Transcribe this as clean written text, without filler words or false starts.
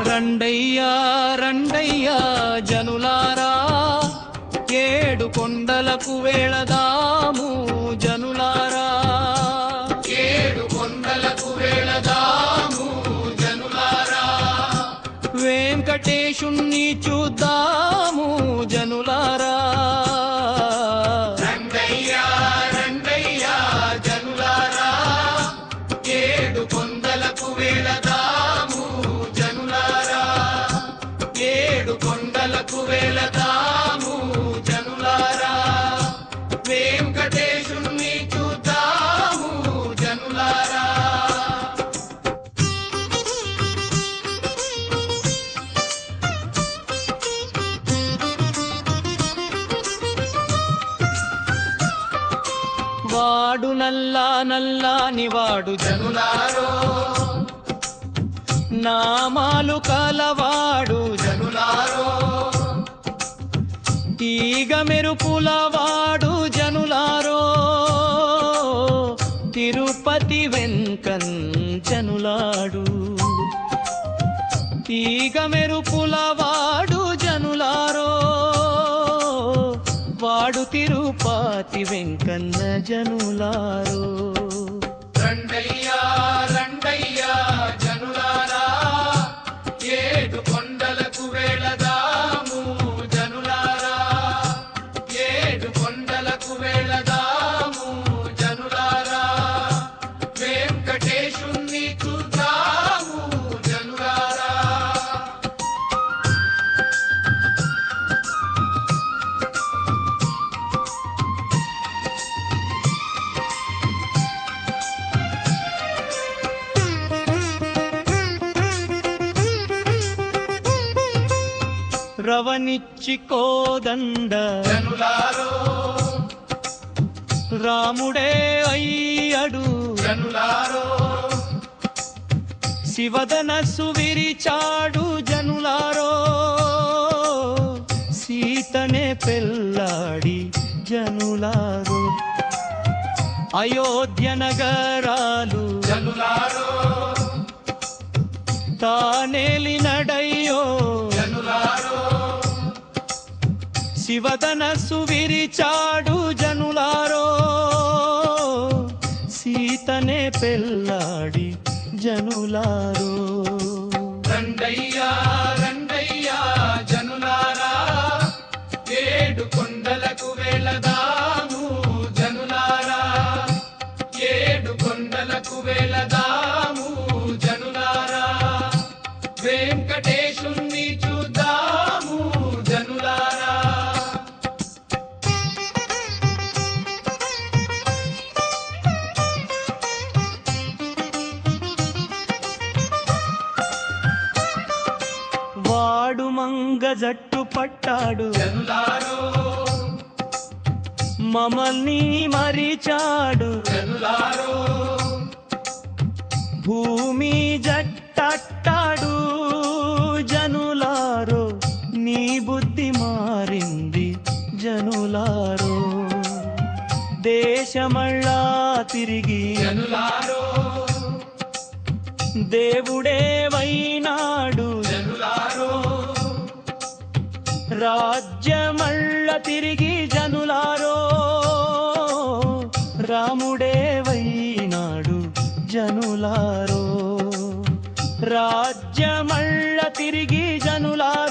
రండయ్యా రండయ్యా జనులారా, ఏడు కొండలకు వెళదాము జనులారా, ఏడు కొండలకు వెళదాము జనులారా, వెంకటేశుణ్ణి చూద్దాము జనులారా. రండయ్యా రండయ్యా జనులారా, ఏడు కొండలకు వెళదాము జనులారా, ఏడు కొండలకు వెళదాము జనులారా, వెంకటేశుణ్ణి చూద్దాము జనులారా. వాడు నల్లా నల్లాని వాడు జనులారో, నామాలు కలవాడు జనులారో, తీగ మెరుపుల వాడు జనులారో, తిరుపతి వెంకన్ జనులాడు. తీగ మెరుపుల వాడు జనులారో, వాడు తిరుపతి వెంకన్న జనులారో. రండయ్యా రండయ్యా జనులారా, ఏడు కొండలకు వెళదాము జనులారా, ఏడు కొండలకు వెళదాము జనులారా, వెంకటేశుణ్ణి చూద్దాము జనులారా. రవనిచ్చి కోదండ జనులారో, రాముడే అయ్యడు జనులారో, శివధనస్సు విరిచాడు జనులారో, సీతనే పెళ్ళాడి జనులారో. అయోధ్య నగరాలు జనులారో, తానేలినడయ్యో, జనులారో, శివధనస్సు విరిచాడు జనులారో, సీతనే పెళ్ళాడి జనులారో. రండయ్యా రండయ్యా జనులారా, ఏడు కొండలకు వెళదాము జనులారా, ఏడు కొండలకు వెళదాము జనులారా, వెంకటేశుణ్ణి చూద్దాము జనులారా. వాడు మంగ జట్టు పట్టాడు జనులారో, మమ్మల్ని మరిచాడు, జనులారో, భూమి జట్టట్టాడు జనులారో, నీ బుద్ధి మారింది జనులారో. దేశమళ్ళా తిరిగి జనులారో, దేవుడే వైనాడు, జనులారో, రాజ్యమళ్ళ తిరిగి జనులారో, రాముడే వైనాడు జనులారో. రాజ్యమళ్ళ తిరిగి జనులారో,